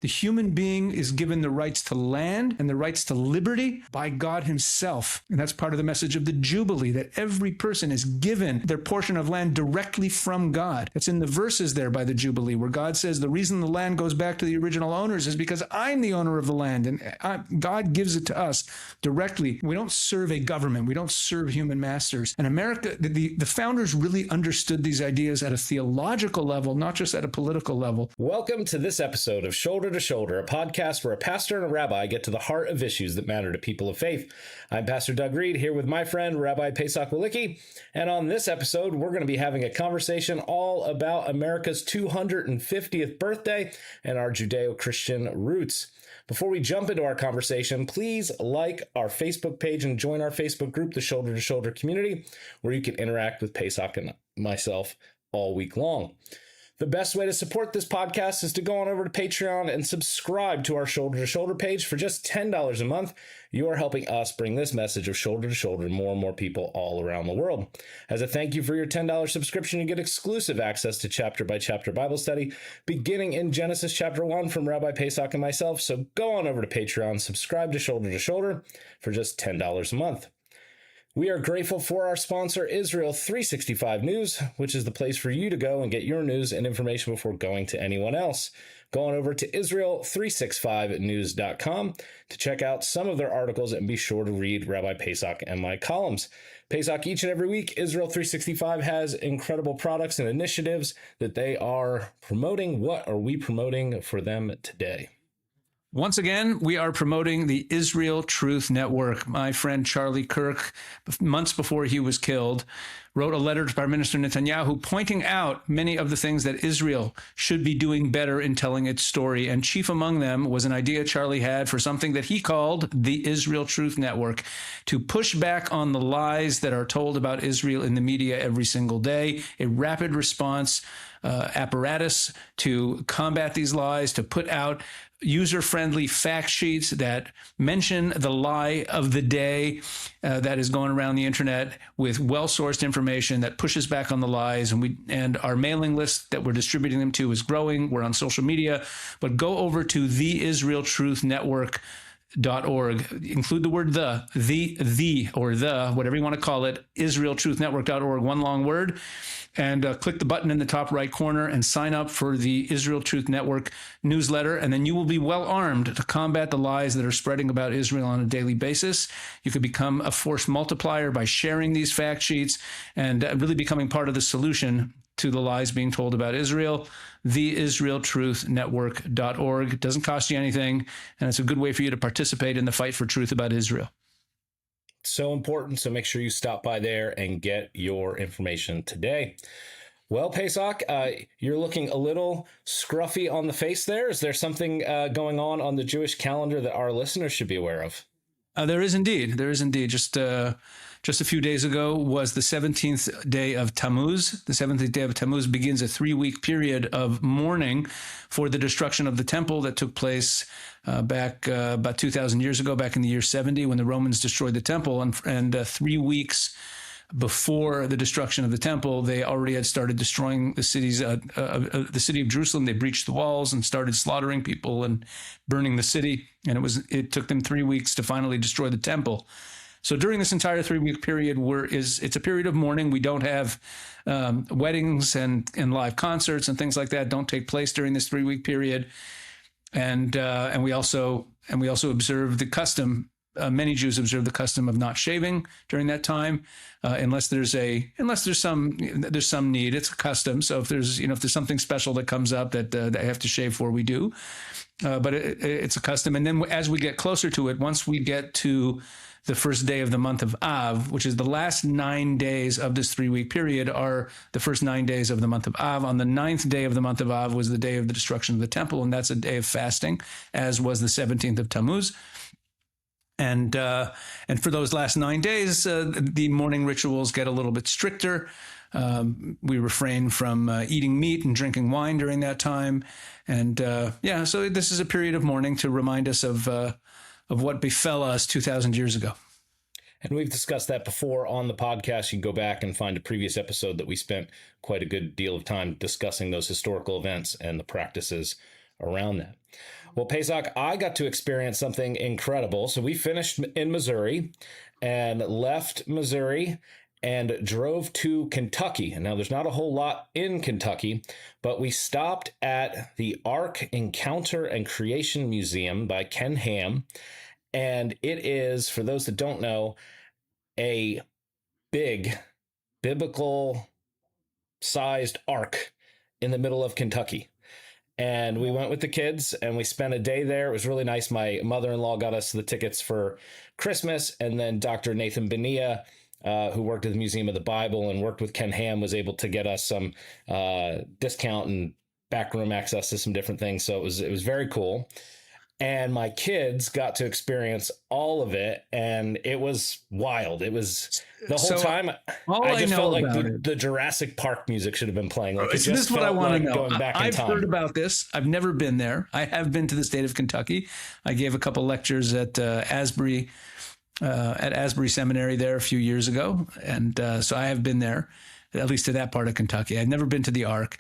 The human being is given the rights to land and the rights to liberty by God himself. And that's part of the message of the Jubilee, that every person is given their portion of land directly from God. It's in the verses there by the Jubilee where God says the reason the land goes back to the original owners is because I'm the owner of the land, and God gives it to us directly. We don't serve a government. We don't serve human masters. And America, the founders really understood these ideas at a theological level, not just at a political level. Welcome to this episode of Shoulder to Shoulder, a podcast where a pastor and a rabbi get to the heart of issues that matter to people of faith. I'm Pastor Doug Reed, here with my friend, Rabbi Pesach Wolicki, and on this episode, we're going to be having a conversation all about America's 250th birthday and our Judeo-Christian roots. Before we jump into our conversation, please like our Facebook page and join our Facebook group, the Shoulder to Shoulder Community, where you can interact with Pesach and myself all week long. The best way to support this podcast is to go on over to Patreon and subscribe to our Shoulder to Shoulder page for just $10 a month. You are helping us bring this message of shoulder to shoulder to more and more people all around the world. As a thank you for your $10 subscription, you get exclusive access to chapter by chapter Bible study beginning in Genesis chapter 1 from Rabbi Pesach and myself. So go on over to Patreon, subscribe to Shoulder for just $10 a month. We are grateful for our sponsor, Israel 365 News, which is the place for you to go and get your news and information before going to anyone else. Go on over to Israel365news.com to check out some of their articles and be sure to read Rabbi Pesach and my columns. Pesach, each and every week, Israel 365 has incredible products and initiatives that they are promoting. What are we promoting for them today? Once again, we are promoting the Israel Truth Network. My friend Charlie Kirk, months before he was killed, wrote a letter to Prime Minister Netanyahu pointing out many of the things that Israel should be doing better in telling its story. And chief among them was an idea Charlie had for something that he called the Israel Truth Network, to push back on the lies that are told about Israel in the media every single day, a rapid response apparatus to combat these lies, to put out user-friendly fact sheets that mention the lie of the day that is going around the internet with well-sourced information that pushes back on the lies. And our mailing list that we're distributing them to is growing. We're on social media, but go over to theisraeltruthnetwork.org. Include the word the, or the, whatever you want to call it, israeltruthnetwork.org, one long word, and click the button in the top right corner and sign up for the Israel Truth Network newsletter. And then you will be well armed to combat the lies that are spreading about Israel on a daily basis. You could become a force multiplier by sharing these fact sheets and really becoming part of the solution to the lies being told about Israel. theisraeltruthnetwork.org. It doesn't cost you anything, and it's a good way for you to participate in the fight for truth about Israel. So important, so make sure you stop by there and get your information today. Well, Pesach, you're looking a little scruffy on the face there. Is there something going on the Jewish calendar that our listeners should be aware of? There is indeed. Just a few days ago was the 17th day of Tammuz. The 17th day of Tammuz begins a 3-week period of mourning for the destruction of the temple that took place back about 2,000 years ago, back in the year 70, when the Romans destroyed the temple. And 3 weeks before the destruction of the temple, they already had started destroying the city of Jerusalem. They breached the walls and started slaughtering people and burning the city. And it took them 3 weeks to finally destroy the temple. So during this entire 3-week period, it's a period of mourning. We don't have weddings and live concerts and things like that don't take place during this 3-week period. And we also observe the custom. Many Jews observe the custom of not shaving during that time, unless there's some need. It's a custom. So if there's something special that comes up that I have to shave for, we do. But it's a custom. And then as we get closer to it, once we get to the first day of the month of Av, which is the last 9 days of this 3-week period, are the first 9 days of the month of Av. On the 9th day of the month of Av was the day of the destruction of the temple, and that's a day of fasting, as was the 17th of Tammuz. And for those last 9 days, the mourning rituals get a little bit stricter. We refrain from eating meat and drinking wine during that time. And so this is a period of mourning to remind us of what befell us 2,000 years ago. And we've discussed that before on the podcast. You can go back and find a previous episode that we spent quite a good deal of time discussing those historical events and the practices around that. Well, Pesach, I got to experience something incredible. So we finished in Missouri and left Missouri and drove to Kentucky. And now there's not a whole lot in Kentucky, but we stopped at the Ark Encounter and Creation Museum by Ken Ham. And it is, for those that don't know, a big biblical sized ark in the middle of Kentucky. And we went with the kids and we spent a day there. It was really nice. My mother-in-law got us the tickets for Christmas. And then Dr. Nathan Benia, who worked at the Museum of the Bible and worked with Ken Ham, was able to get us some discount and backroom access to some different things. So it was very cool. And my kids got to experience all of it, and it was wild. It was the whole time. I just felt like the Jurassic Park music should have been playing. Like, so this is what I want to know. I've heard about this. I've never been there. I have been to the state of Kentucky. I gave a couple lectures at Asbury Seminary there a few years ago, and so I have been there, at least to that part of Kentucky. I've never been to the Ark.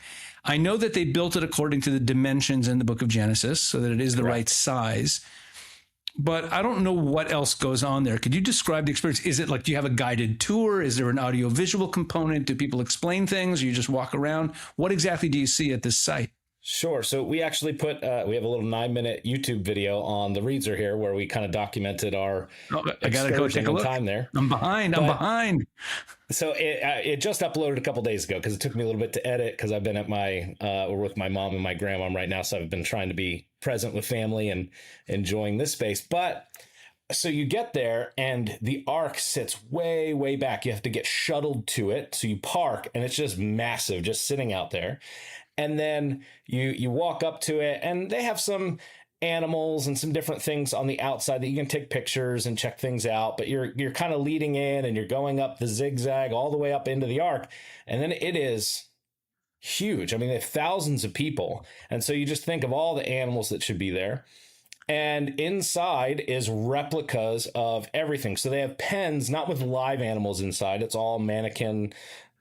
I know that they built it according to the dimensions in the book of Genesis so that it is the right size, but I don't know what else goes on there. Could you describe the experience? Is it like, do you have a guided tour? Is there an audio-visual component? Do people explain things? Or you just walk around? What exactly do you see at this site? Sure. So we actually we have a little 9-minute YouTube video on the Reads Are Here where we kind of documented our I gotta go take a look. Time there. I'm behind. So it just uploaded a couple days ago because it took me a little bit to edit because I've been at we're with my mom and my grandma right now. So I've been trying to be present with family and enjoying this space. But so you get there and the Ark sits way, way back. You have to get shuttled to it. So you park and it's just massive, just sitting out there. And then you walk up to it and they have some animals and some different things on the outside that you can take pictures and check things out. But you're kind of leading in and you're going up the zigzag all the way up into the Ark. And then it is huge. I mean, they have thousands of people. And so you just think of all the animals that should be there. And inside is replicas of everything. So they have pens, not with live animals inside. It's all mannequin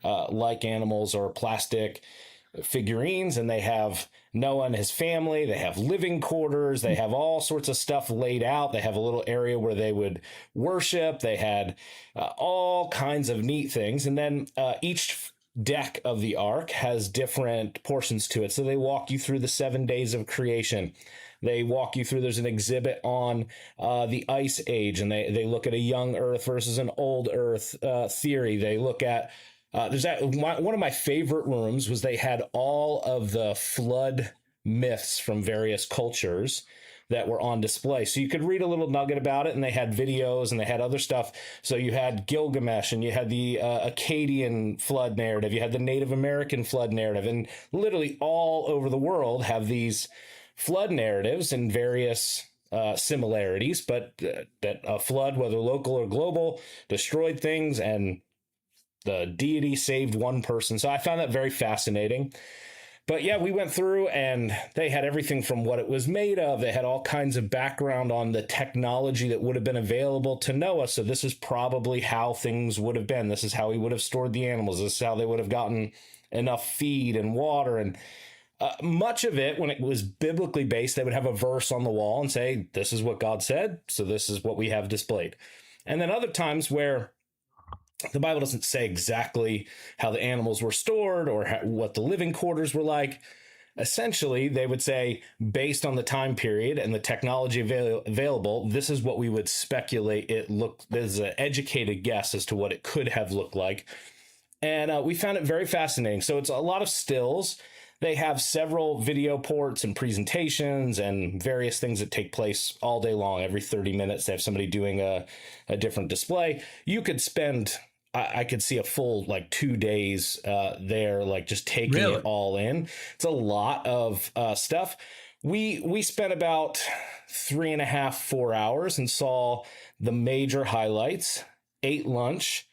like animals or plastic figurines, and they have Noah and his family. They have living quarters. They have all sorts of stuff laid out. They have a little area where they would worship. They had all kinds of neat things. And then each deck of the Ark has different portions to it. So they walk you through the 7 days of creation. They walk you through, there's an exhibit on the Ice Age, and they look at a young Earth versus an old Earth theory. They look at one of my favorite rooms was they had all of the flood myths from various cultures that were on display. So you could read a little nugget about it, and they had videos and they had other stuff. So you had Gilgamesh, and you had the Akkadian flood narrative. You had the Native American flood narrative, and literally all over the world have these flood narratives and various similarities, but that a flood, whether local or global, destroyed things, and the deity saved one person. So I found that very fascinating. But yeah, we went through and they had everything from what it was made of. They had all kinds of background on the technology that would have been available to Noah. So this is probably how things would have been. This is how he would have stored the animals. This is how they would have gotten enough feed and water. And much of it, when it was biblically based, they would have a verse on the wall and say, this is what God said, so this is what we have displayed. And then other times where the Bible doesn't say exactly how the animals were stored or what the living quarters were like. Essentially, they would say, based on the time period and the technology available, this is what we would speculate it looked. There's an educated guess as to what it could have looked like. And we found it very fascinating. So it's a lot of stills. They have several video ports and presentations and various things that take place all day long. Every 30 minutes, they have somebody doing a different display. You could spend, I could see a full 2 days there, just taking it all in. It's a lot of stuff. We spent about 3.5, 4 hours and saw the major highlights, ate lunch,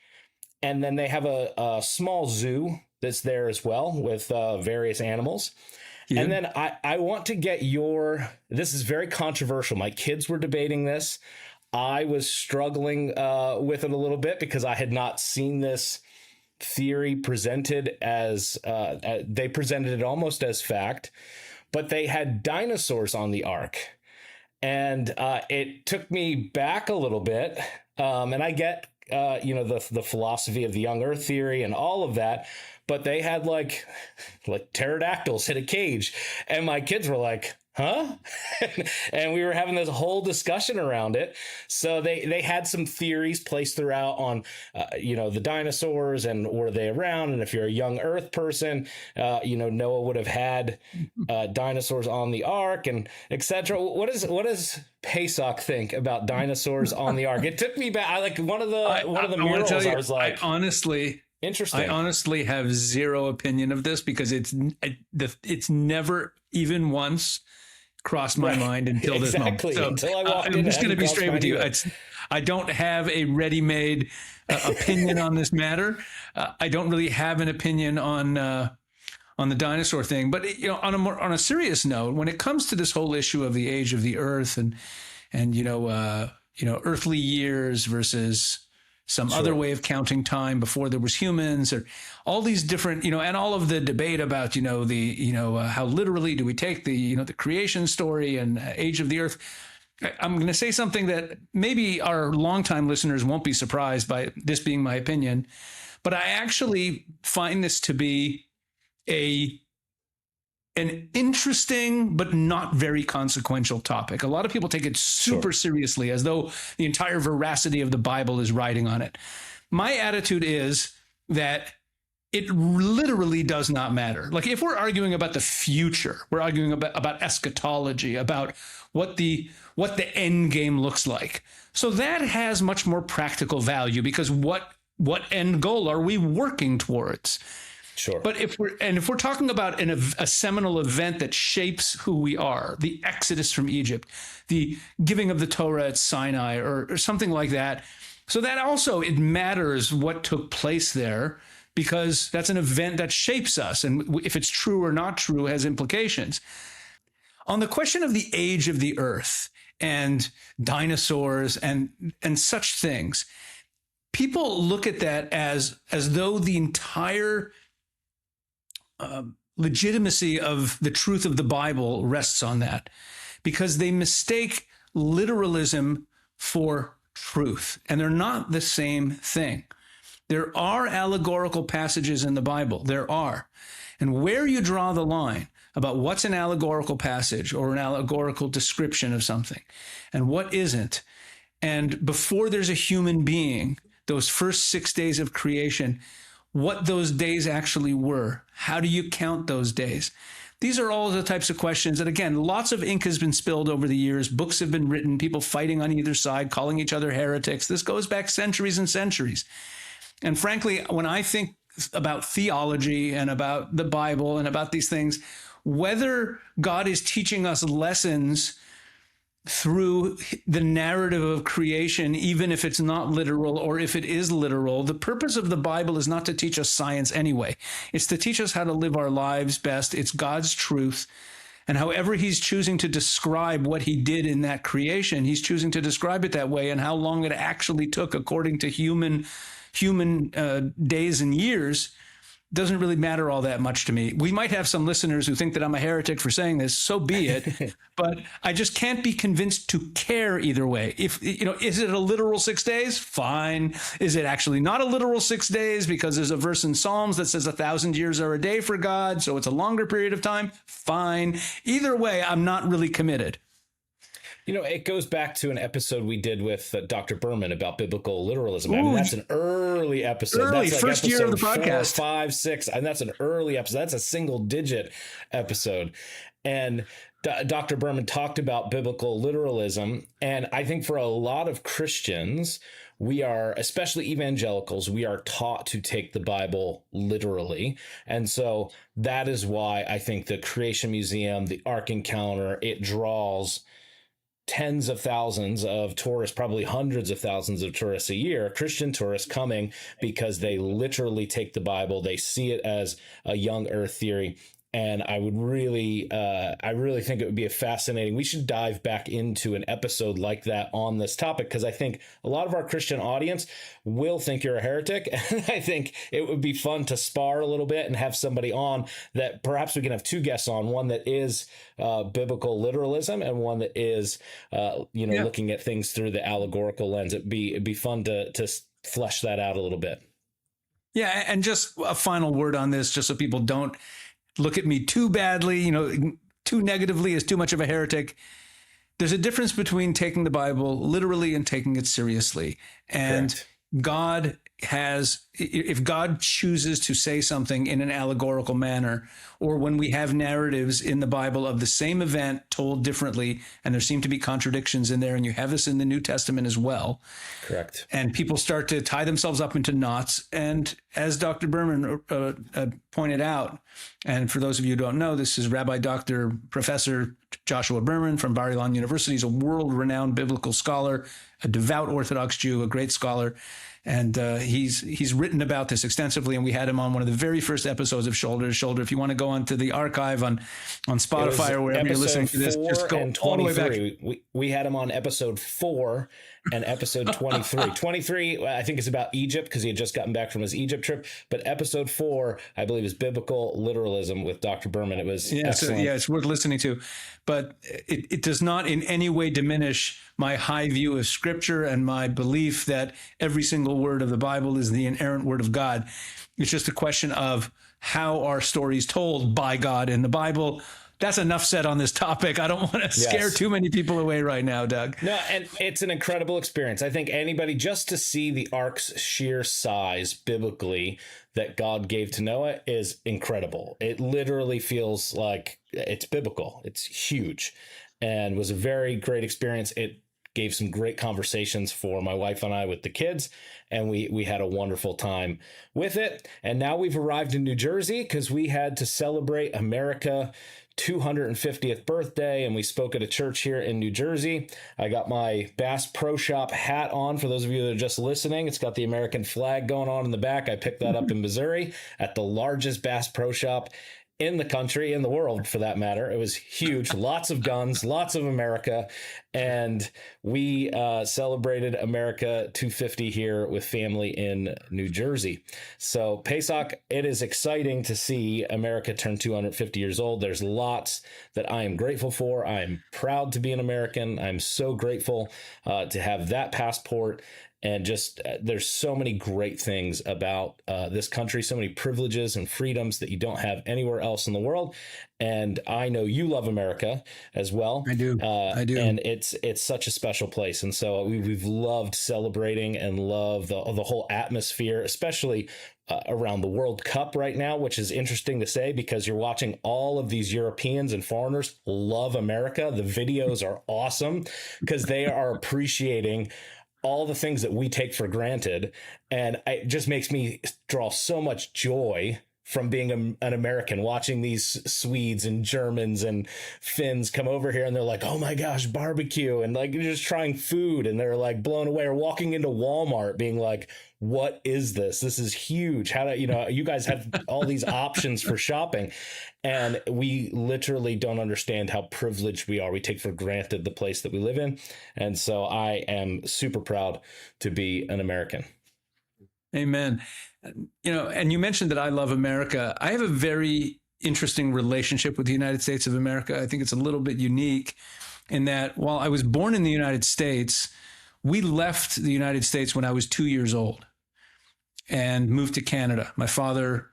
and then they have a small zoo that's there as well with various animals. Yeah. And then I want to get this is very controversial. My kids were debating this. I was struggling with it a little bit because I had not seen this theory presented as they presented it almost as fact. but they had dinosaurs on the ark. And it took me back a little bit. And I get, the philosophy of the young earth theory and all of that. But they had like pterodactyls in a cage. And my kids were like, huh? And we were having this whole discussion around it. So they had some theories placed throughout on, the dinosaurs and were they around? And if you're a young earth person, Noah would have had dinosaurs on the ark and etc. What does Pesach think about dinosaurs on the ark? It took me back. One of the murals, I was like, interesting. I honestly have zero opinion of this because it's never even once crossed my mind until this moment. So until I walked in. I'm just going to be straight with you. I don't have a ready-made opinion on this matter. I don't really have an opinion on the dinosaur thing. But on a serious note, when it comes to this whole issue of the age of the earth and earthly years versus some other way of counting time before there was humans, or all these different, and all of the debate about, how literally do we take the creation story and age of the earth. I'm going to say something that maybe our longtime listeners won't be surprised by this being my opinion, but I actually find this to be an interesting but not very consequential topic. A lot of people take it super seriously, as though the entire veracity of the Bible is riding on it. My attitude is that it literally does not matter. Like, if we're arguing about the future, we're arguing about eschatology, about what the end game looks like. So that has much more practical value, because what end goal are we working towards? Sure. But if we're talking about a seminal event that shapes who we are, the Exodus from Egypt, the giving of the Torah at Sinai, or something like that, so that also, it matters what took place there, because that's an event that shapes us, and if it's true or not true has implications. On the question of the age of the earth and dinosaurs and such things, people look at that as though the entire legitimacy of the truth of the Bible rests on that, because they mistake literalism for truth, and they're not the same thing. There are allegorical passages in the Bible. There are. And where you draw the line about what's an allegorical passage or an allegorical description of something and what isn't, and before there's a human being, those first 6 days of creation, what those days actually were. How do you count those days? These are all the types of questions that, again, lots of ink has been spilled over the years. Books have been written, people fighting on either side, calling each other heretics. This goes back centuries and centuries. And frankly, when I think about theology and about the Bible and about these things, whether God is teaching us lessons through the narrative of creation, even if it's not literal, or if it is literal, the purpose of the Bible is not to teach us science anyway. It's to teach us how to live our lives best. It's God's truth. And however he's choosing to describe what he did in that creation, he's choosing to describe it that way, and how long it actually took according to human days and years doesn't really matter all that much to me. We might have some listeners who think that I'm a heretic for saying this, so be it. But I just can't be convinced to care either way. If, is it a literal 6 days? Fine. Is it actually not a literal 6 days because there's a verse in Psalms that says 1,000 years are a day for God, so it's a longer period of time? Fine. Either way, I'm not really committed. It goes back to an episode we did with Dr. Berman about biblical literalism. I mean, that's an early episode. That's like first year of the podcast. 4, 5, 6, and that's an early episode. That's a single-digit episode. And Dr. Berman talked about biblical literalism. And I think for a lot of Christians, we are, especially evangelicals, we are taught to take the Bible literally. And so that is why I think the Creation Museum, the Ark Encounter, it draws tens of thousands of tourists, probably hundreds of thousands of tourists a year, Christian tourists coming because they literally take the Bible. They see it as a young earth theory. And I really think it would be we should dive back into an episode like that on this topic, because I think a lot of our Christian audience will think you're a heretic. And I think it would be fun to spar a little bit and have somebody on that perhaps we can have two guests on, one that is biblical literalism and one that is, looking at things through the allegorical lens. It'd be fun to flesh that out a little bit. Yeah. And just a final word on this, just so people don't look at me too badly, too negatively as too much of a heretic. There's a difference between taking the Bible literally and taking it seriously. And Correct. God if God chooses to say something in an allegorical manner, or when we have narratives in the Bible of the same event told differently, and there seem to be contradictions in there, and you have this in the New Testament as well. Correct. And people start to tie themselves up into knots. And as Dr. Berman pointed out, and for those of you who don't know, this is Rabbi Dr. Professor Joshua Berman from Bar-Ilan University. He's a world-renowned biblical scholar, a devout Orthodox Jew, a great scholar. And he's written about this extensively, and we had him on one of the very first episodes of Shoulder to Shoulder. If you want to go onto the archive on Spotify or wherever you're listening to this, just go all the way back. We had him on episode 4 and episode 23. 23, I think, is about Egypt, because he had just gotten back from his Egypt trip. But episode 4, I believe, is biblical literalism with Dr. Berman. It was excellent. It's worth listening to. But it does not in any way diminish my high view of Scripture and my belief that every single word of the Bible is the inerrant word of God. It's just a question of how are stories told by God in the Bible. That's enough said on this topic. I don't want to scare too many people away right now, Doug. No, and it's an incredible experience. I think anybody, just to see the ark's sheer size biblically that God gave to Noah is incredible. It literally feels like it's biblical. It's huge, and was a very great experience. It gave some great conversations for my wife and I with the kids, and we had a wonderful time with it. And now we've arrived in New Jersey because we had to celebrate America 250th birthday, and we spoke at a church here in New Jersey. I got my Bass Pro Shop hat on. For those of you that are just listening, it's got the American flag going on in the back. I picked that up in Missouri at the largest Bass Pro Shop in the country, in the world for that matter. It was huge. Lots of guns, lots of America. And we celebrated America 250 here with family in New Jersey. So Pesach, it is exciting to see America turn 250 years old. There's lots that I am grateful for. I'm proud to be an American. I'm so grateful to have that passport. And just there's so many great things about this country, so many privileges and freedoms that you don't have anywhere else in the world. And I know you love America as well. I do. I do. And it's such a special place. And so we've loved celebrating and love the whole atmosphere, especially around the World Cup right now, which is interesting to say because you're watching all of these Europeans and foreigners love America. The videos are awesome because they are appreciating all the things that we take for granted. And it just makes me draw so much joy from being an American, watching these Swedes and Germans and Finns come over here and they're like, oh my gosh, barbecue. And like, you're just trying food and they're like blown away, or walking into Walmart being like, what is this? This is huge. How do you guys have all these options for shopping, and we literally don't understand how privileged we are. We take for granted the place that we live in. And so I am super proud to be an American. Amen. And you mentioned that I love America. I have a very interesting relationship with the United States of America. I think it's a little bit unique in that while I was born in the United States, we left the United States when I was 2 years old and moved to Canada. My father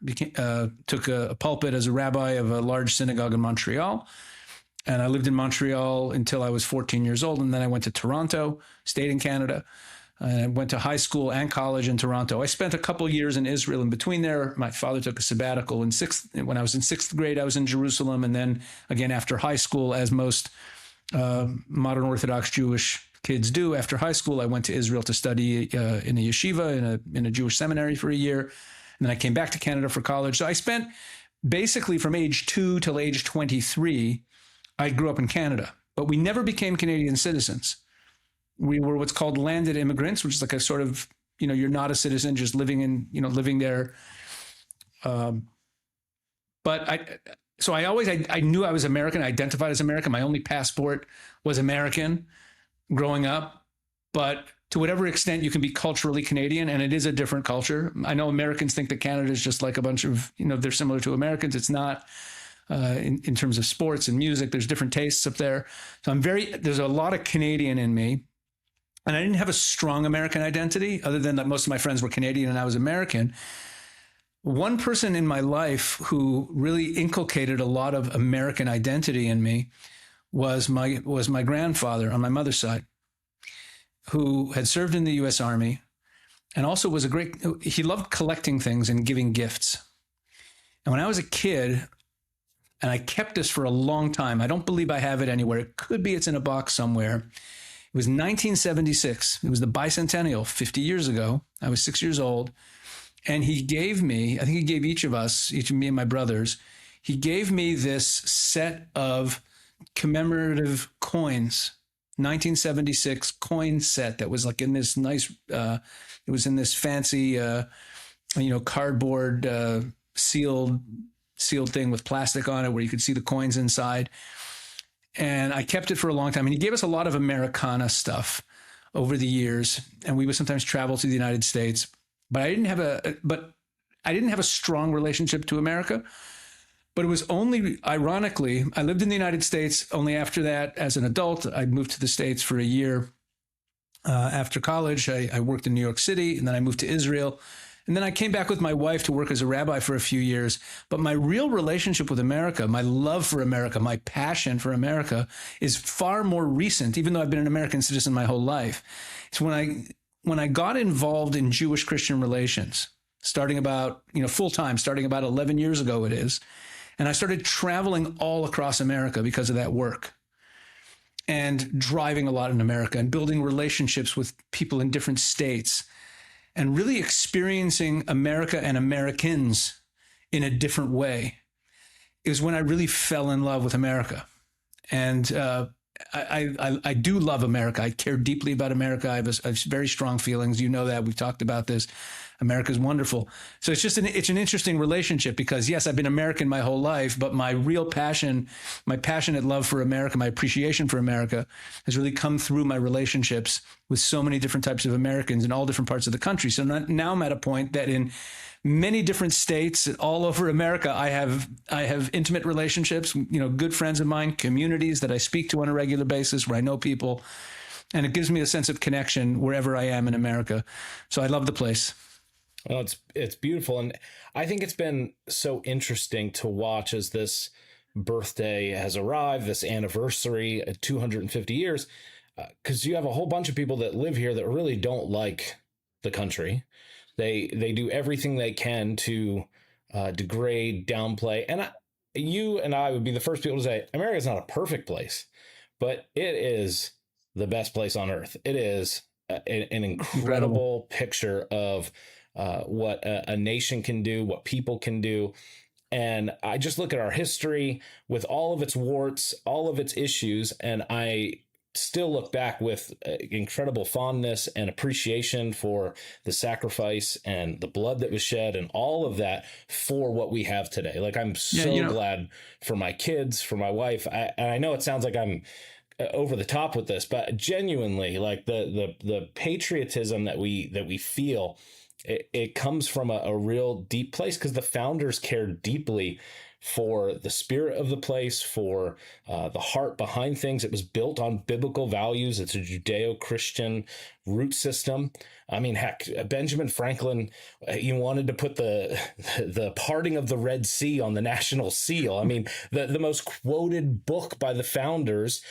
took a pulpit as a rabbi of a large synagogue in Montreal. And I lived in Montreal until I was 14 years old. And then I went to Toronto, stayed in Canada. I went to high school and college in Toronto. I spent a couple years in Israel in between there. My father took a sabbatical when I was in sixth grade. I was in Jerusalem. And then again, after high school, as most modern Orthodox Jewish kids do, after high school, I went to Israel to study in a yeshiva, in a Jewish seminary for a year. And then I came back to Canada for college. So I spent basically from age 2 till age 23, I grew up in Canada, but we never became Canadian citizens. We were what's called landed immigrants, which is like a sort of, you're not a citizen, just living there. But so I knew I was American. I identified as American. My only passport was American growing up. But to whatever extent you can be culturally Canadian, and it is a different culture. I know Americans think that Canada is just like a bunch of, they're similar to Americans. It's not. In terms of sports and music, there's different tastes up there. So there's a lot of Canadian in me. And I didn't have a strong American identity other than that most of my friends were Canadian and I was American. One person in my life who really inculcated a lot of American identity in me was my grandfather on my mother's side, who had served in the U.S. Army and also was he loved collecting things and giving gifts. And when I was a kid, and I kept this for a long time, I don't believe I have it anywhere. It could be it's in a box somewhere. It was 1976. It was the bicentennial, 50 years ago. I was 6 years old. And he gave me, I think he gave each of me and my brothers, he gave me this set of commemorative coins, 1976 coin set that was like in this nice, it was in this fancy, cardboard sealed thing with plastic on it where you could see the coins inside. And I kept it for a long time. And he gave us a lot of Americana stuff over the years. And we would sometimes travel to the United States. But I didn't have a strong relationship to America. But it was only, ironically, I lived in the United States. Only after that, as an adult, I moved to the States for a year. After college, I worked in New York City, and then I moved to Israel. And then I came back with my wife to work as a rabbi for a few years. But my real relationship with America, my love for America, my passion for America is far more recent, even though I've been an American citizen my whole life. It's when I got involved in Jewish-Christian relations, starting about, full-time, starting about 11 years ago it is. And I started traveling all across America because of that work and driving a lot in America and building relationships with people in different states and really experiencing America and Americans in a different way is when I really fell in love with America. And I do love America. I care deeply about America. I have very strong feelings. You know that. We've talked about this. America's wonderful. So it's an interesting relationship because, yes, I've been American my whole life, but my real passion, my passionate love for America, my appreciation for America has really come through my relationships with so many different types of Americans in all different parts of the country. So now I'm at a point that in many different states all over America, I have intimate relationships, good friends of mine, communities that I speak to on a regular basis where I know people, and it gives me a sense of connection wherever I am in America. So I love the place. Well, it's beautiful. And I think it's been so interesting to watch as this birthday has arrived, this anniversary at 250 years, because you have a whole bunch of people that live here that really don't like the country. They do everything they can to degrade, downplay. And you and I would be the first people to say, America's not a perfect place, but it is the best place on earth. It is an incredible picture of what a nation can do, what people can do. And I just look at our history with all of its warts, all of its issues, and I still look back with incredible fondness and appreciation for the sacrifice and the blood that was shed and all of that for what we have today. Like, I'm so glad for my kids, for my wife. I know it sounds like I'm over the top with this, but genuinely, like the patriotism that we feel, it comes from a real deep place because the founders cared deeply for the spirit of the place, for the heart behind things. It was built on biblical values. It's a Judeo-Christian root system. I mean, heck, Benjamin Franklin, he wanted to put the parting of the Red Sea on the national seal. I mean, the most quoted book by the founders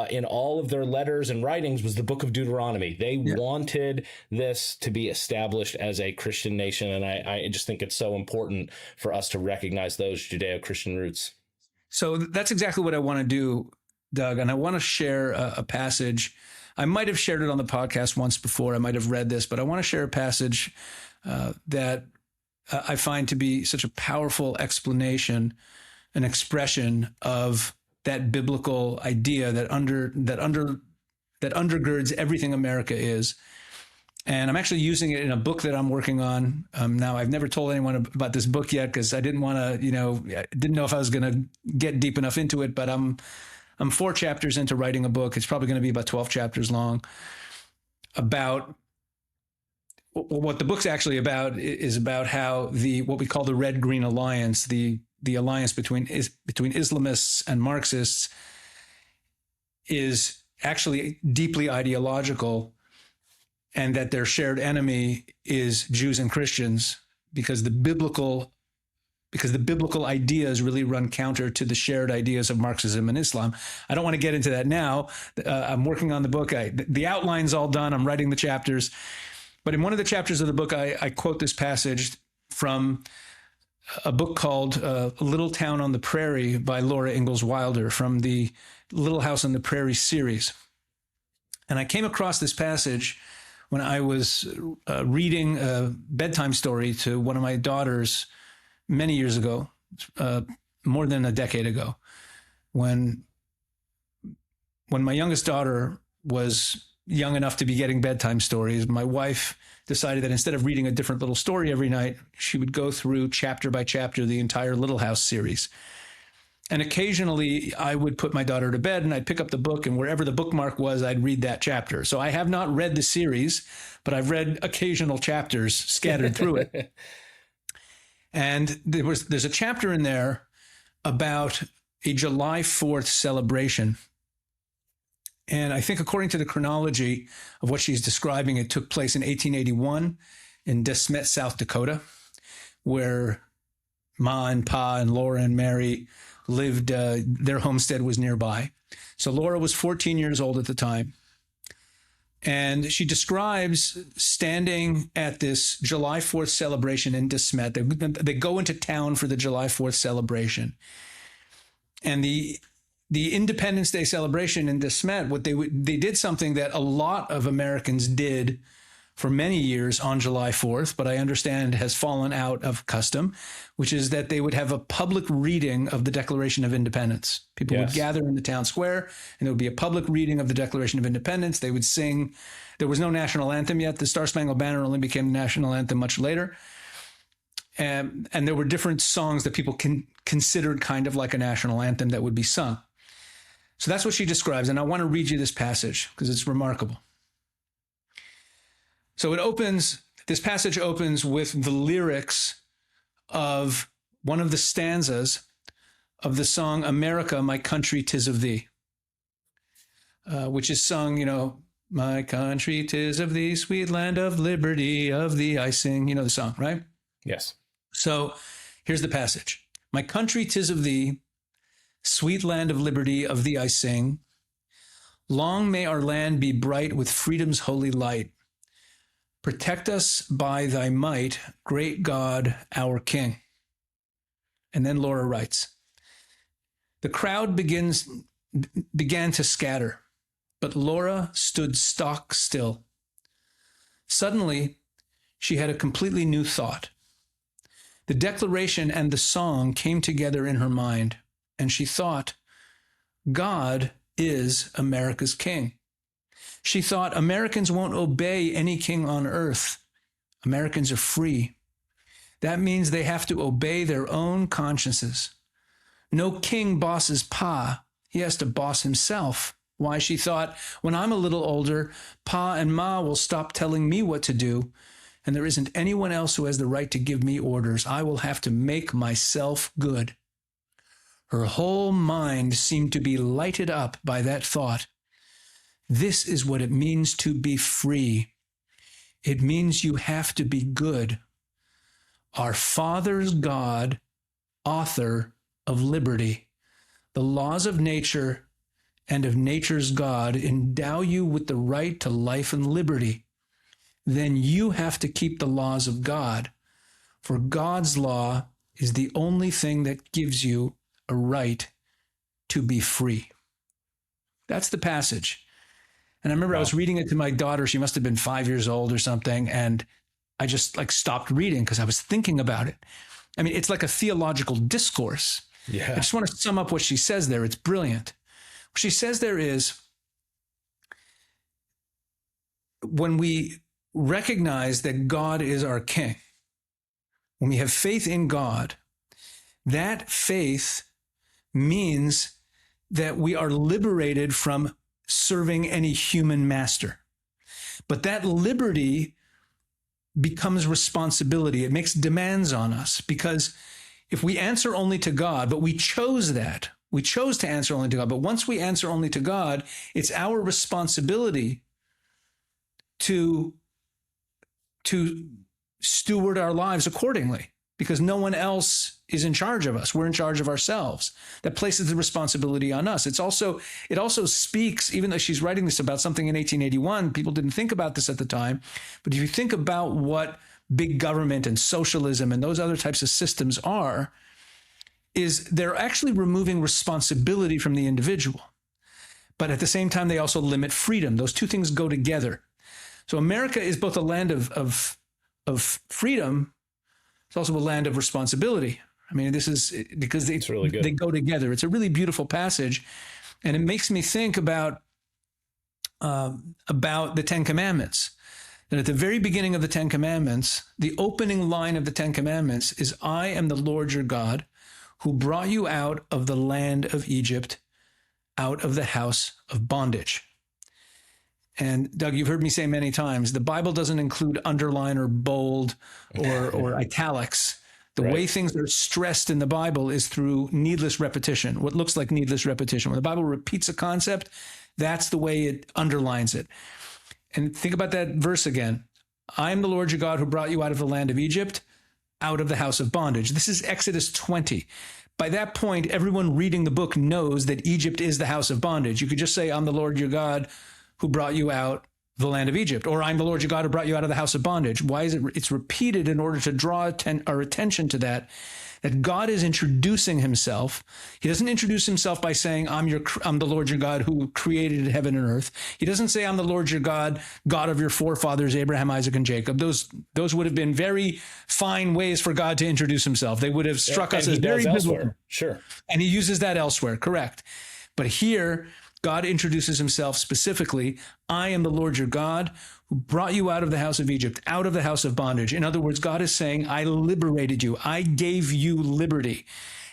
in all of their letters and writings was the book of Deuteronomy. They wanted this to be established as a Christian nation. And I just think it's so important for us to recognize those Judeo-Christian roots. So that's exactly what I want to do, Doug. And I want to share a passage. I might have shared it on the podcast once before. I might have read this, but I want to share a passage that I find to be such a powerful explanation, an expression of that biblical idea that undergirds everything America is. And I'm actually using it in a book that I'm working on. Now, I've never told anyone about this book yet because I didn't want to, I didn't know if I was going to get deep enough into it, but I'm 4 chapters into writing a book. It's probably going to be about 12 chapters long, about what the book's actually about is about how what we call the Red-Green Alliance, the alliance between Islamists and Marxists, is actually deeply ideological, and that their shared enemy is Jews and Christians, because the biblical ideas really run counter to the shared ideas of Marxism and Islam. I don't want to get into that now. I'm working on the book. The outline's all done. I'm writing the chapters. But in one of the chapters of the book, I quote this passage from a book called Little Town on the Prairie by Laura Ingalls Wilder, from the Little House on the Prairie series. And I came across this passage when I was reading a bedtime story to one of my daughters many years ago, more than a decade ago, when my youngest daughter was young enough to be getting bedtime stories. My wife decided that instead of reading a different little story every night, she would go through chapter by chapter the entire Little House series. And occasionally I would put my daughter to bed and I'd pick up the book, and wherever the bookmark was, I'd read that chapter. So I have not read the series, but I've read occasional chapters scattered through it. And there's a chapter in there about a July 4th celebration. And I think according to the chronology of what she's describing, it took place in 1881 in De Smet, South Dakota, where Ma and Pa and Laura and Mary lived. Their homestead was nearby. So Laura was 14 years old at the time. And she describes standing at this July 4th celebration in De Smet. They go into town for the July 4th celebration. And the Independence Day celebration in De Smet, they did something that a lot of Americans did for many years on July 4th, but I understand has fallen out of custom, which is that they would have a public reading of the Declaration of Independence. People would gather in the town square, and there would be a public reading of the Declaration of Independence. They would sing. There was no national anthem yet. The Star-Spangled Banner only became the national anthem much later. And there were different songs that people considered kind of like a national anthem that would be sung. So that's what she describes. And I want to read you this passage because it's remarkable. So this passage opens with the lyrics of one of the stanzas of the song, America, My Country, 'Tis of Thee, which is sung, my country, 'tis of thee, sweet land of liberty, of thee I sing, the song, right? Yes. So here's the passage. My country, 'tis of thee, sweet land of liberty, of thee I sing. Long may our land be bright with freedom's holy light. Protect us by thy might, great God, our King. And then Laura writes, the crowd began to scatter, but Laura stood stock still. Suddenly, she had a completely new thought. The declaration and the song came together in her mind, and she thought, God is America's king. She thought, Americans won't obey any king on earth. Americans are free. That means they have to obey their own consciences. No king bosses Pa. He has to boss himself. Why, she thought, when I'm a little older, Pa and Ma will stop telling me what to do, and there isn't anyone else who has the right to give me orders. I will have to make myself good. Her whole mind seemed to be lighted up by that thought. This is what it means to be free. It means you have to be good. Our Father's God, author of liberty. The laws of nature and of nature's God endow you with the right to life and liberty. Then you have to keep the laws of God, for God's law is the only thing that gives you a right to be free. That's the passage. And I remember I was reading it to my daughter. She must have been 5 years old or something. And I just stopped reading because I was thinking about it. I mean, it's like a theological discourse. Yeah. I just want to sum up what she says there. It's brilliant. What she says there is, when we recognize that God is our king, when we have faith in God, that faith means that we are liberated from serving any human master. But that liberty becomes responsibility. It makes demands on us, because if we answer only to God, but we chose that, we chose to answer only to God, but once we answer only to God, it's our responsibility to steward our lives accordingly, because no one else is in charge of us. We're in charge of ourselves. That places the responsibility on us. It also speaks, even though she's writing this about something in 1881, people didn't think about this at the time, but if you think about what big government and socialism and those other types of systems are, is they're actually removing responsibility from the individual. But at the same time, they also limit freedom. Those two things go together. So America is both a land of freedom. It's also a land of responsibility. I mean, this is because it's really good. They go together. It's a really beautiful passage. And it makes me think about the Ten Commandments. That at the very beginning of the Ten Commandments, the opening line of the Ten Commandments is, I am the Lord your God, who brought you out of the land of Egypt, out of the house of bondage. And Doug, you've heard me say many times, the Bible doesn't include underline or bold or italics. The way things are stressed in the Bible is through needless repetition, what looks like needless repetition. When the Bible repeats a concept, that's the way it underlines it. And think about that verse again. I am the Lord your God who brought you out of the land of Egypt, out of the house of bondage. This is Exodus 20. By that point, everyone reading the book knows that Egypt is the house of bondage. You could just say, I'm the Lord your God who brought you out of the land of Egypt, or I'm the Lord your God who brought you out of the house of bondage. Why is it? It's repeated in order to draw our attention to that God is introducing himself. He doesn't introduce himself by saying, I'm the Lord your God who created heaven and earth. He doesn't say, I'm the Lord your God, God of your forefathers, Abraham, Isaac, and Jacob. Those would have been very fine ways for God to introduce himself. They would have struck us as very biblical. Sure. And he uses that elsewhere, correct. But here, God introduces himself specifically, I am the Lord your God who brought you out of the house of Egypt, out of the house of bondage. In other words, God is saying, I liberated you. I gave you liberty.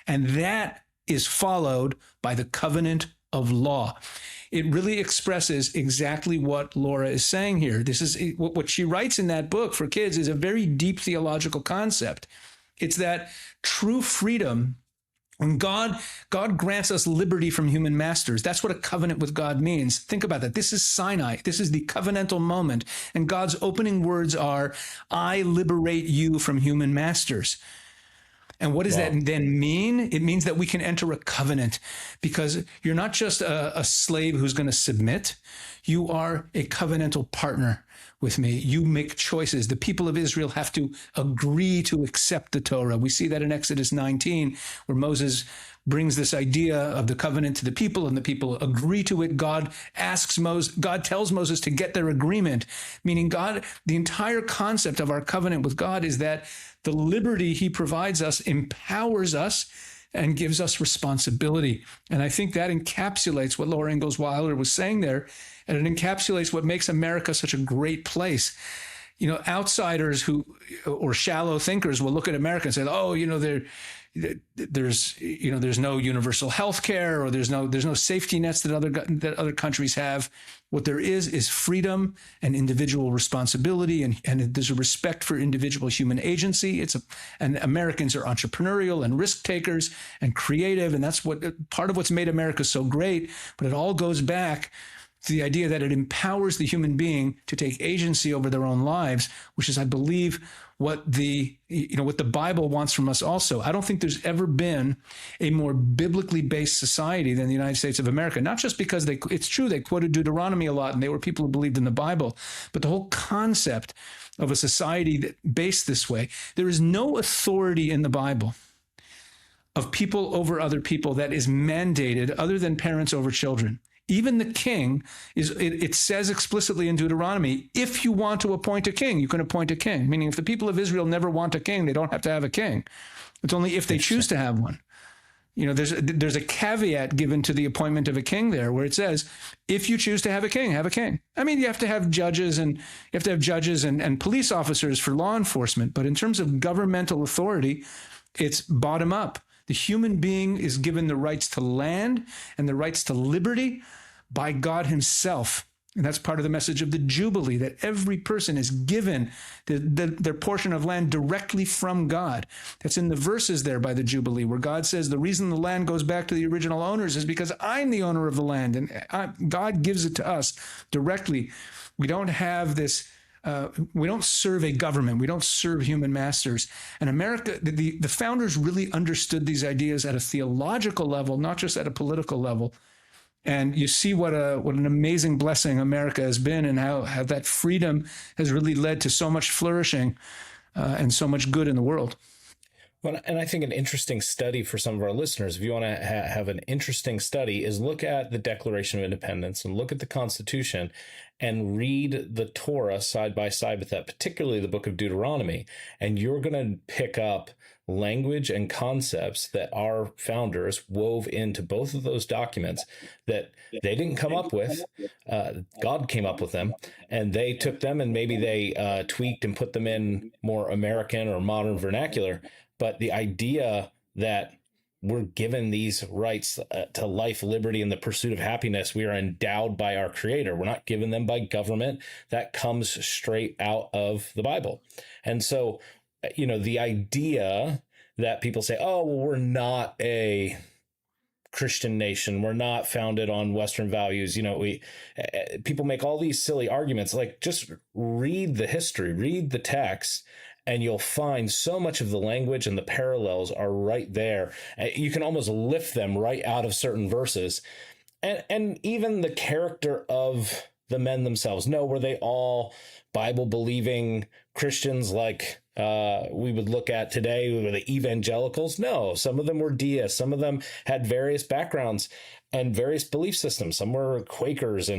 And that is followed by the covenant of law. It really expresses exactly what Laura is saying here. This is what she writes in that book for kids is a very deep theological concept. It's that true freedom. When God grants us liberty from human masters, that's what a covenant with God means. Think about that. This is Sinai. This is the covenantal moment. And God's opening words are, I liberate you from human masters. And what does that then mean? It means that we can enter a covenant, because you're not just a slave who's going to submit. You are a covenantal partner with me. You make choices. The people of Israel have to agree to accept the Torah. We see that in Exodus 19, where Moses brings this idea of the covenant to the people, and the people agree to it. God tells Moses to get their agreement, meaning the entire concept of our covenant with God is that the liberty he provides us empowers us and gives us responsibility. And I think that encapsulates what Laura Ingalls Wilder was saying there, and it encapsulates what makes America such a great place. You know, outsiders or shallow thinkers will look at America and say, oh, there's no universal health care, or there's no safety nets that other countries have. What there is freedom and individual responsibility, and there's a respect for individual human agency. And Americans are entrepreneurial and risk takers and creative, and that's part of what's made America so great. But it all goes back to the idea that it empowers the human being to take agency over their own lives, which is, I believe, what the Bible wants from us also. I don't think there's ever been a more biblically based society than the United States of America, not just because it's true, they quoted Deuteronomy a lot and they were people who believed in the Bible, but the whole concept of a society that based this way. There is no authority in the Bible of people over other people that is mandated other than parents over children. Even the king it says explicitly in Deuteronomy, if you want to appoint a king, you can appoint a king. Meaning if the people of Israel never want a king, they don't have to have a king. It's only if they choose to have one. there's a caveat given to the appointment of a king there, where it says, if you choose to have a king, have a king. I mean, you have to have judges and police officers for law enforcement. But in terms of governmental authority, it's bottom up. The human being is given the rights to land and the rights to liberty by God himself. And that's part of the message of the Jubilee, that every person is given their portion of land directly from God. That's in the verses there by the Jubilee, where God says the reason the land goes back to the original owners is because I'm the owner of the land, and God gives it to us directly. We don't have this, we don't serve a government. We don't serve human masters. And America, the founders really understood these ideas at a theological level, not just at a political level. And you see what an amazing blessing America has been, and how that freedom has really led to so much flourishing and so much good in the world. Well, and I think an interesting study for some of our listeners, if you want to have an interesting study, is look at the Declaration of Independence and look at the Constitution and read the Torah side by side with that, particularly the book of Deuteronomy. And you're going to pick up language and concepts that our founders wove into both of those documents that they didn't come up with. God came up with them, and they took them and maybe they tweaked and put them in more American or modern vernacular. But the idea that we're given these rights to life, liberty, and the pursuit of happiness, we are endowed by our Creator. We're not given them by government. That comes straight out of the Bible. And so, the idea that people say, oh, well, we're not a Christian nation, we're not founded on Western values. People make all these silly arguments. Like, just read the history, read the text, and you'll find so much of the language and the parallels are right there. You can almost lift them right out of certain verses. And even the character of the men themselves. No, were they all Bible-believing Christians like we would look at today with the evangelicals? No, some of them were deists. Some of them had various backgrounds and various belief systems. Some were Quakers,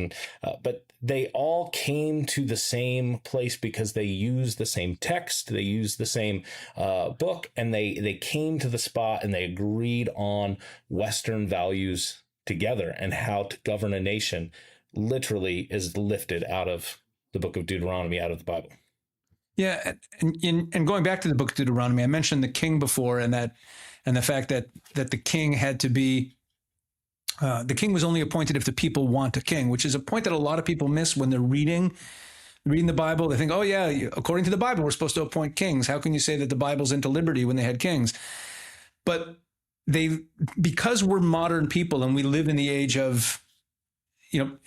but they all came to the same place because they used the same text, they used the same book, and they came to the spot and they agreed on Western values together, and how to govern a nation literally is lifted out of the book of Deuteronomy, out of the Bible. Yeah, and going back to the book of Deuteronomy, I mentioned the king before, and the fact that the king had to be the king was only appointed if the people want a king, which is a point that a lot of people miss when they're reading the Bible. They think, oh yeah, according to the Bible, we're supposed to appoint kings. How can you say that the Bible's into liberty when they had kings? But because we're modern people and we live in the age of,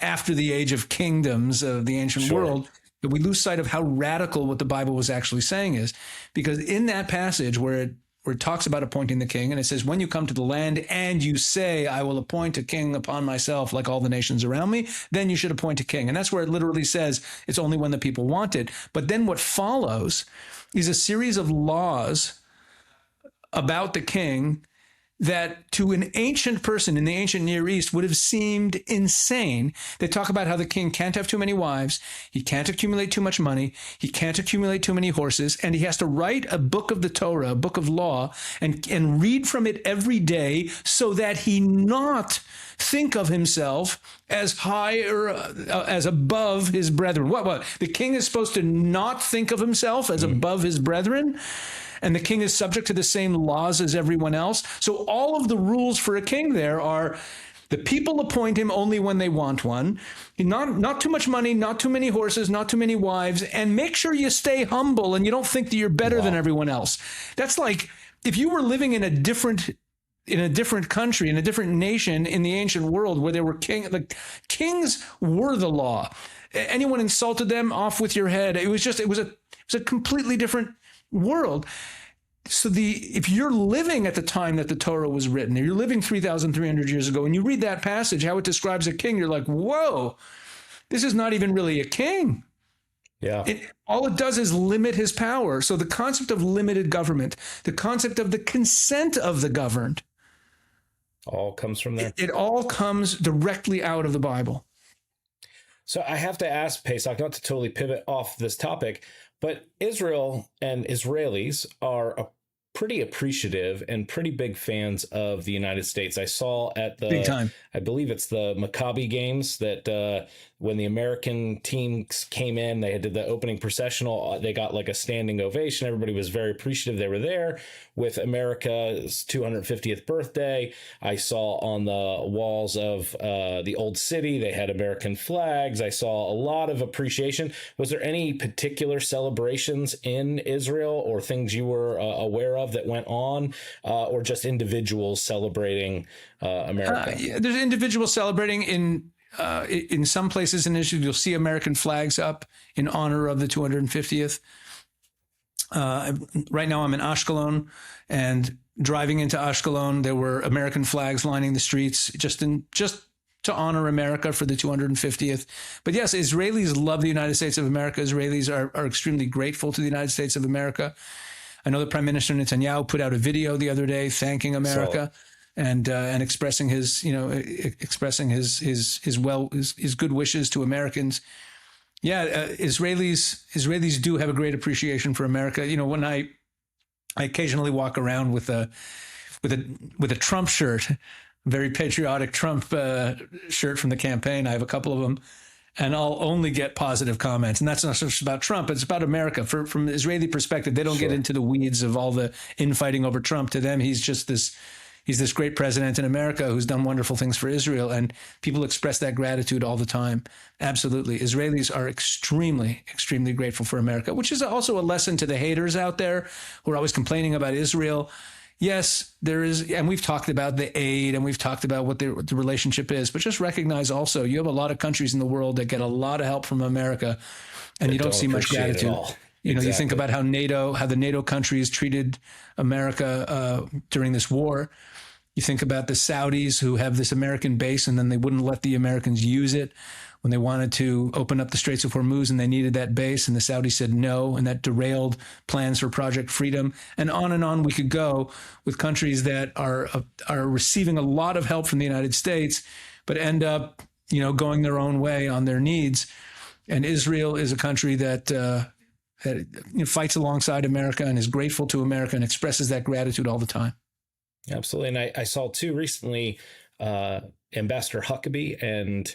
after the age of kingdoms of the ancient world, that we lose sight of how radical what the Bible was actually saying is. Because in that passage where it talks about appointing the king, and it says, when you come to the land and you say, I will appoint a king upon myself like all the nations around me, then you should appoint a king. And that's where it literally says it's only when the people want it. But then what follows is a series of laws about the king that to an ancient person in the ancient Near East would have seemed insane. They talk about how the king can't have too many wives, he can't accumulate too much money, he can't accumulate too many horses, and he has to write a book of the Torah, a book of law, and read from it every day so that he not think of himself as high or as above his brethren. What? The king is supposed to not think of himself as above his brethren? And the king is subject to the same laws as everyone else. So all of the rules for a king there are the people appoint him only when they want one, not too much money, not too many horses, not too many wives, and make sure you stay humble and you don't think that you're better than everyone else. That's like if you were living in a different country, in a different nation in the ancient world where there were the kings were the law. Anyone insulted them, off with your head. It was a completely different world. So if you're living at the time that the Torah was written, or you're living 3,300 years ago, and you read that passage, how it describes a king, you're like, whoa, this is not even really a king. Yeah. All it does is limit his power. So the concept of limited government, the concept of the consent of the governed, all comes from there. It all comes directly out of the Bible. So I have to ask, Pesach, not to totally pivot off this topic, but Israel and Israelis are a pretty appreciative and pretty big fans of the United States. I saw at Big the, time. I believe it's the Maccabi games that when the American teams came in, they did the opening processional. They got like a standing ovation. Everybody was very appreciative. They were there with America's 250th birthday. I saw on the walls of the old city, they had American flags. I saw a lot of appreciation. Was there any particular celebrations in Israel or things you were aware of that went on, or just individuals celebrating America? Yeah, there's individuals celebrating in some places in Israel. You'll see American flags up in honor of the 250th. Right now I'm in Ashkelon, and driving into Ashkelon, there were American flags lining the streets just to honor America for the 250th. But yes, Israelis love the United States of America. Israelis are extremely grateful to the United States of America. I know the Prime Minister Netanyahu put out a video the other day thanking America and expressing his his good wishes to Americans. Yeah, Israelis do have a great appreciation for America. You know, when I occasionally walk around with a Trump shirt, a very patriotic Trump shirt from the campaign. I have a couple of them, and I'll only get positive comments. And that's not just about Trump; it's about America. From the Israeli perspective, they don't get into the weeds of all the infighting over Trump. To them, he's just this great president in America who's done wonderful things for Israel, and people express that gratitude all the time. Absolutely. Israelis are extremely, extremely grateful for America, which is also a lesson to the haters out there who are always complaining about Israel. Yes, there is, and we've talked about the aid and we've talked about what the relationship is, but just recognize also you have a lot of countries in the world that get a lot of help from America, and you don't see much gratitude. You know, you think about how the NATO countries treated America during this war. You think about the Saudis who have this American base, and then they wouldn't let the Americans use it when they wanted to open up the Straits of Hormuz, and they needed that base, and the Saudis said no, and that derailed plans for Project Freedom. And on we could go with countries that are receiving a lot of help from the United States, but end up, you know, going their own way on their needs. And Israel is a country that fights alongside America and is grateful to America and expresses that gratitude all the time. Absolutely. And I saw too recently Ambassador Huckabee and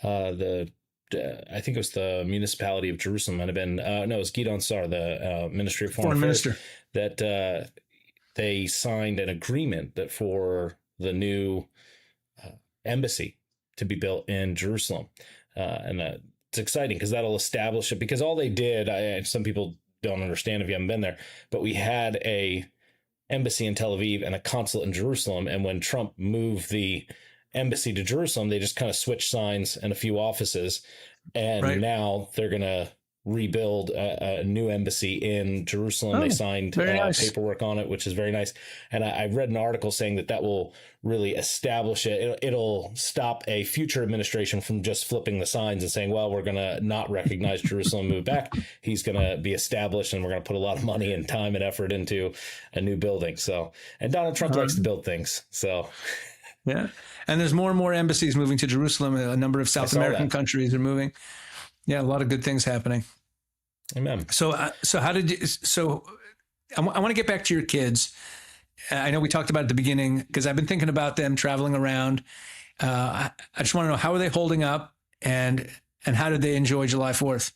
I think it was the municipality of Jerusalem, might have been, no, it was Gideon Sar, the Ministry of Foreign Affairs, Minister, that they signed an agreement that for the new embassy to be built in Jerusalem. And it's exciting because that'll establish it, because all they did, some people don't understand if you haven't been there, but we had a embassy in Tel Aviv and a consulate in Jerusalem. And when Trump moved the embassy to Jerusalem, they just kind of switched signs and a few offices. And now they're going to rebuild a new embassy in Jerusalem. They signed paperwork on it, which is very nice. And I read an article saying that will really establish it. It'll stop a future administration from just flipping the signs and saying, well, we're going to not recognize Jerusalem, move back. He's going to be established, and we're going to put a lot of money and time and effort into a new building. So, and Donald Trump likes to build things. So, yeah. And there's more and more embassies moving to Jerusalem. A number of South American countries are moving. Yeah, a lot of good things happening. Amen. So I want to get back to your kids. I know we talked about it at the beginning because I've been thinking about them traveling around. I just want to know, how are they holding up, and how did they enjoy July 4th?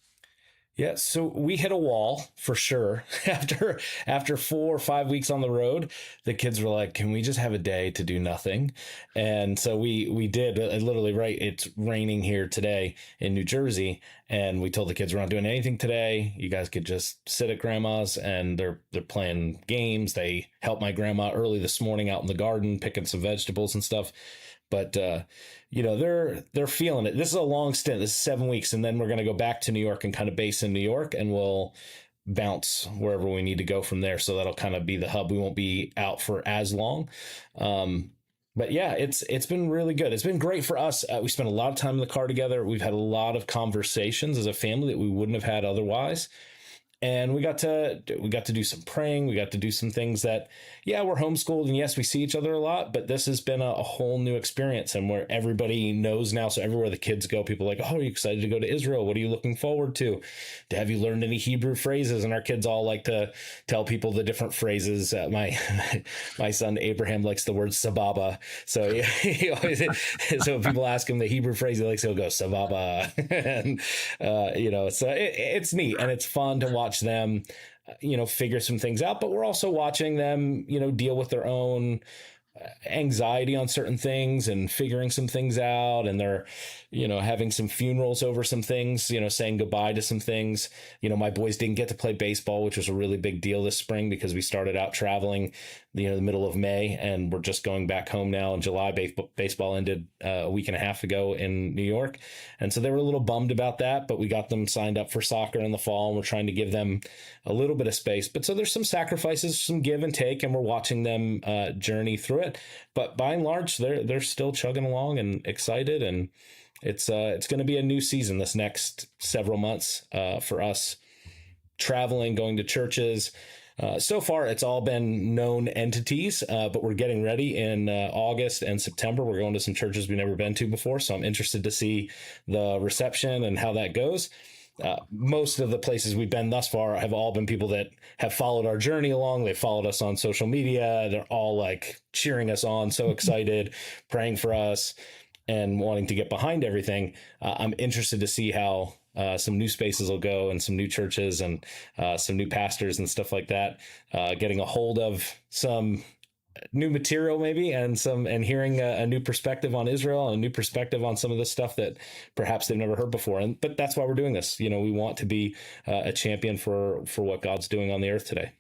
Yeah, so we hit a wall for sure. After 4 or 5 weeks on the road, the kids were like, "Can we just have a day to do nothing?" And so we did. Literally, right? It's raining here today in New Jersey, and we told the kids we're not doing anything today. You guys could just sit at grandma's, and they're playing games. They helped my grandma early this morning out in the garden, picking some vegetables and stuff. But they're feeling it. This is a long stint. This is 7 weeks, and then we're going to go back to New York and kind of base in New York, and we'll bounce wherever we need to go from there. So that'll kind of be the hub. We won't be out for as long. But yeah, it's been really good. It's been great for us. We spent a lot of time in the car together. We've had a lot of conversations as a family that we wouldn't have had otherwise. And we got to do some praying. We got to do some things that, yeah, we're homeschooled, and yes, we see each other a lot, but this has been a whole new experience, and where everybody knows now. So everywhere the kids go, people are like, oh, are you excited to go to Israel? What are you looking forward to? Have you learned any Hebrew phrases? And our kids all like to tell people the different phrases. My son Abraham likes the word sababa. So he always, so when people ask him the Hebrew phrase, he'll go sababa. And, so it's neat, and it's fun to watch them, figure some things out, but we're also watching them, deal with their own anxiety on certain things and figuring some things out. And they're, having some funerals over some things, saying goodbye to some things. My boys didn't get to play baseball, which was a really big deal this spring because we started out traveling, the middle of May, and we're just going back home now in July. Baseball ended a week and a half ago in New York. And so they were a little bummed about that, but we got them signed up for soccer in the fall, and we're trying to give them a little bit of space. But so there's some sacrifices, some give and take, and we're watching them journey through it. But by and large, they're still chugging along and excited, and it's going to be a new season this next several months for us, traveling, going to churches. So far, it's all been known entities, but we're getting ready in August and September. We're going to some churches we've never been to before, so I'm interested to see the reception and how that goes. Most of the places we've been thus far have all been people that have followed our journey along. They've followed us on social media. They're all like cheering us on, so excited, praying for us, and wanting to get behind everything. I'm interested to see how some new spaces will go, and some new churches, and some new pastors and stuff like that, getting a hold of some new material maybe, and hearing a new perspective on Israel, and a new perspective on some of the stuff that perhaps they've never heard before. But that's why we're doing this. We want to be a champion for what God's doing on the earth today.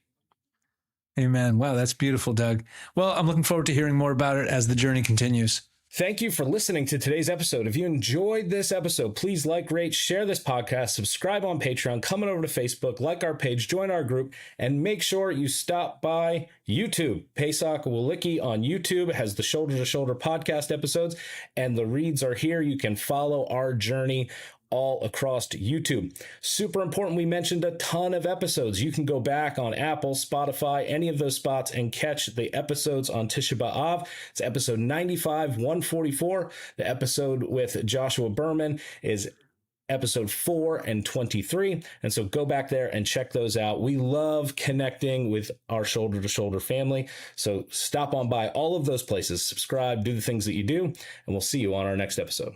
Amen. Wow, that's beautiful, Doug. Well, I'm looking forward to hearing more about it as the journey continues. Thank you for listening to today's episode. If you enjoyed this episode, please like, rate, share this podcast, subscribe on Patreon, come on over to Facebook, like our page, join our group, and make sure you stop by YouTube. Pesach Wolicki on YouTube has the Shoulder to Shoulder podcast episodes, and the reads are here. You can follow our journey all across YouTube. Super important, we mentioned a ton of episodes. You can go back on Apple, Spotify, any of those spots, and catch the episodes on Tisha B'Av. It's episode 95, 144. The episode with Joshua Berman is episode 4 and 23. And so go back there and check those out. We love connecting with our Shoulder to Shoulder family. So stop on by all of those places, subscribe, do the things that you do, and we'll see you on our next episode.